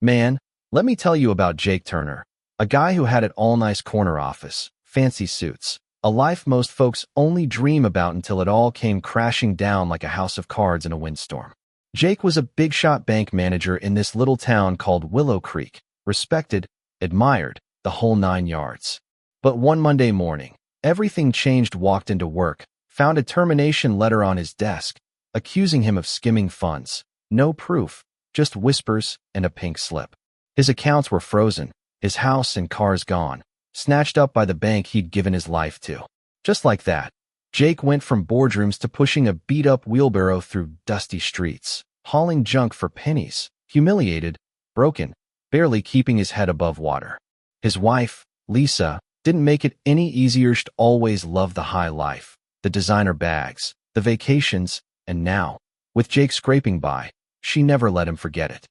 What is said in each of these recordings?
Man, let me tell you about Jake Turner, a guy who had it all nice corner office, fancy suits, a life most folks only dream about until it all came crashing down like a house of cards in a windstorm. Jake was a big-shot bank manager in this little town called Willow Creek, respected, admired, the whole 9 yards. But one Monday morning, everything changed. Walked into work, found a termination letter on his desk, accusing him of skimming funds. No proof, just whispers and a pink slip. His accounts were frozen, his house and cars gone, snatched up by the bank he'd given his life to. Just like that, Jake went from boardrooms to pushing a beat-up wheelbarrow through dusty streets, hauling junk for pennies, humiliated, broken, barely keeping his head above water. His wife, Lisa, didn't make it any easier. She'd always loved the high life, the designer bags, the vacations, and now, with Jake scraping by, she never let him forget it.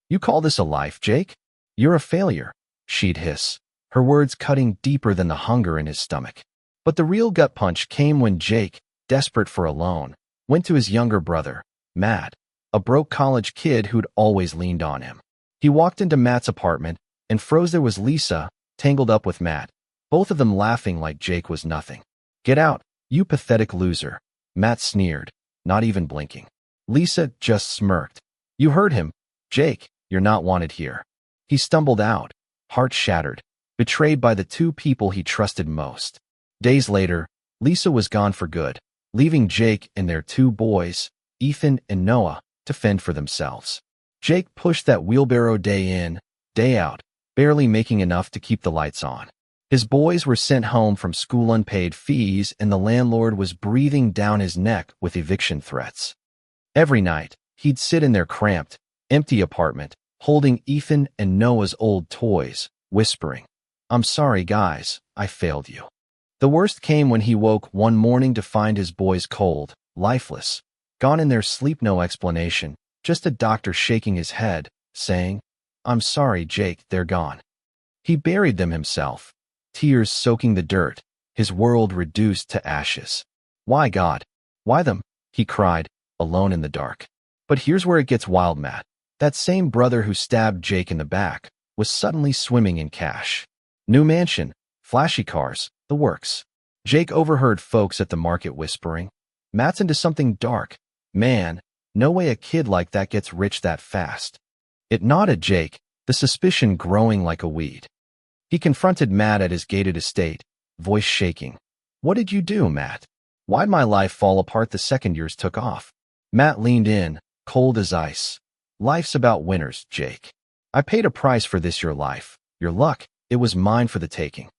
"You call this a life, Jake? You're a failure," she'd hiss, her words cutting deeper than the hunger in his stomach. But the real gut punch came when Jake, desperate for a loan, went to his younger brother, Matt, a broke college kid who'd always leaned on him. He walked into Matt's apartment and froze. There was Lisa, tangled up with Matt, both of them laughing like Jake was nothing. "Get out, you pathetic loser," Matt sneered, not even blinking. Lisa just smirked. "You heard him, Jake, you're not wanted here." He stumbled out, heart shattered, betrayed by the two people he trusted most. Days later, Lisa was gone for good, leaving Jake and their two boys, Ethan and Noah, to fend for themselves. Jake pushed that wheelbarrow day in, day out, barely making enough to keep the lights on. His boys were sent home from school unpaid fees, and the landlord was breathing down his neck with eviction threats. Every night, he'd sit in their cramped, empty apartment, holding Ethan and Noah's old toys, whispering, "I'm sorry, guys, I failed you." The worst came when he woke one morning to find his boys cold, lifeless, gone in their sleep. No explanation, just a doctor shaking his head, saying, "I'm sorry, Jake, they're gone." He buried them himself, tears soaking the dirt, his world reduced to ashes. "Why, God? Why them?" he cried, alone in the dark. But here's where it gets wild. Matt, that same brother who stabbed Jake in the back, was suddenly swimming in cash. New mansion, flashy cars, the works. Jake overheard folks at the market whispering, "Matt's into something dark. Man, no way a kid like that gets rich that fast." It gnawed Jake, the suspicion growing like a weed. He confronted Matt at his gated estate, voice shaking. "What did you do, Matt? Why'd my life fall apart the second yours took off?" Matt leaned in, cold as ice. "Life's about winners, Jake. I paid a price for this, your life, your luck. It was mine for the taking."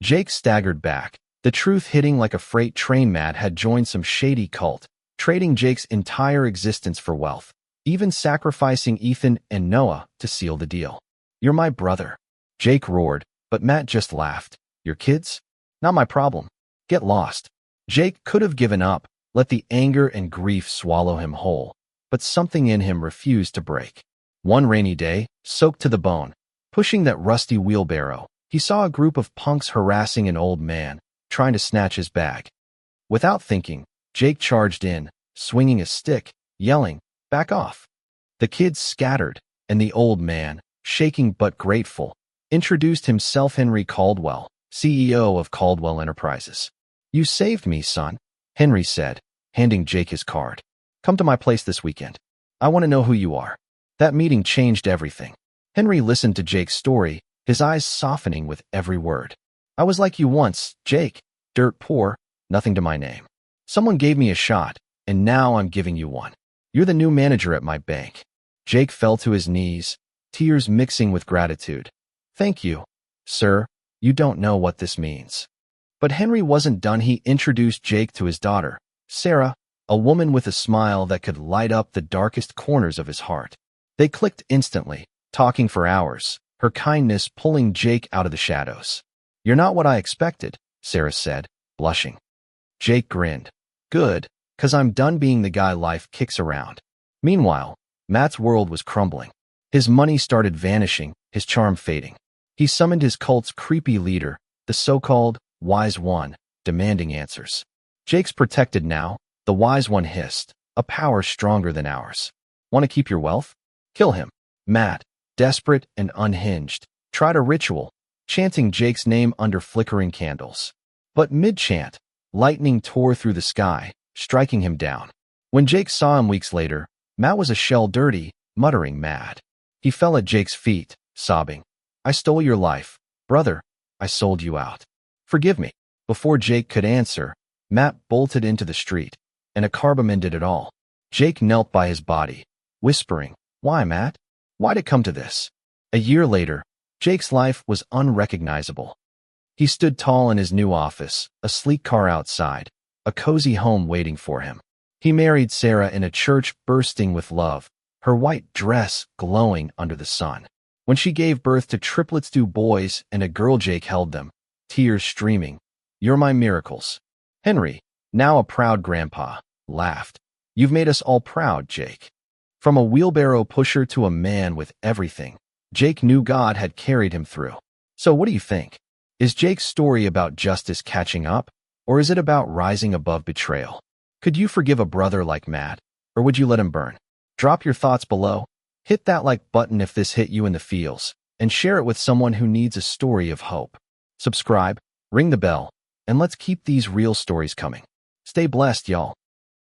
Jake staggered back, the truth hitting like a freight train. Matt had joined some shady cult, trading Jake's entire existence for wealth, even sacrificing Ethan and Noah to seal the deal. "You're my brother," Jake roared, but Matt just laughed. "Your kids? Not my problem. Get lost." Jake could have given up, let the anger and grief swallow him whole, but something in him refused to break. One rainy day, soaked to the bone, pushing that rusty wheelbarrow, he saw a group of punks harassing an old man, trying to snatch his bag. Without thinking, Jake charged in, swinging a stick, yelling, "Back off." The kids scattered, and the old man, shaking but grateful, introduced himself. "Henry Caldwell, CEO of Caldwell Enterprises." "You saved me, son," Henry said, handing Jake his card. "Come to my place this weekend. I want to know who you are." That meeting changed everything. Henry listened to Jake's story, his eyes softening with every word. "I was like you once, Jake, dirt poor, nothing to my name. Someone gave me a shot, and now I'm giving you one. You're the new manager at my bank." Jake fell to his knees, tears mixing with gratitude. "Thank you, sir. You don't know what this means." But Henry wasn't done. He introduced Jake to his daughter, Sarah, a woman with a smile that could light up the darkest corners of his heart. They clicked instantly, talking for hours, her kindness pulling Jake out of the shadows. "You're not what I expected," Sarah said, blushing. Jake grinned. "Good, 'cause I'm done being the guy life kicks around." Meanwhile, Matt's world was crumbling. His money started vanishing, his charm fading. He summoned his cult's creepy leader, the so-called Wise One, demanding answers. "Jake's protected now," the Wise One hissed, "a power stronger than ours. Want to keep your wealth? Kill him." Matt, desperate and unhinged, tried a ritual, chanting Jake's name under flickering candles. But mid-chant, lightning tore through the sky, striking him down. When Jake saw him weeks later, Matt was a shell dirty, muttering mad. He fell at Jake's feet, sobbing, "I stole your life. Brother, I sold you out. Forgive me." Before Jake could answer, Matt bolted into the street, and a carbine ended it all. Jake knelt by his body, whispering, "Why, Matt? Why'd it come to this?" A year later, Jake's life was unrecognizable. He stood tall in his new office, a sleek car outside, a cozy home waiting for him. He married Sarah in a church bursting with love, her white dress glowing under the sun. When she gave birth to triplets, 2 boys and a girl, Jake held them, tears streaming. "You're my miracles." Henry, now a proud grandpa, laughed. "You've made us all proud, Jake." From a wheelbarrow pusher to a man with everything, Jake knew God had carried him through. So what do you think? Is Jake's story about justice catching up, or is it about rising above betrayal? Could you forgive a brother like Matt, or would you let him burn? Drop your thoughts below. Hit that like button if this hit you in the feels, and share it with someone who needs a story of hope. Subscribe, ring the bell, and let's keep these real stories coming. Stay blessed, y'all.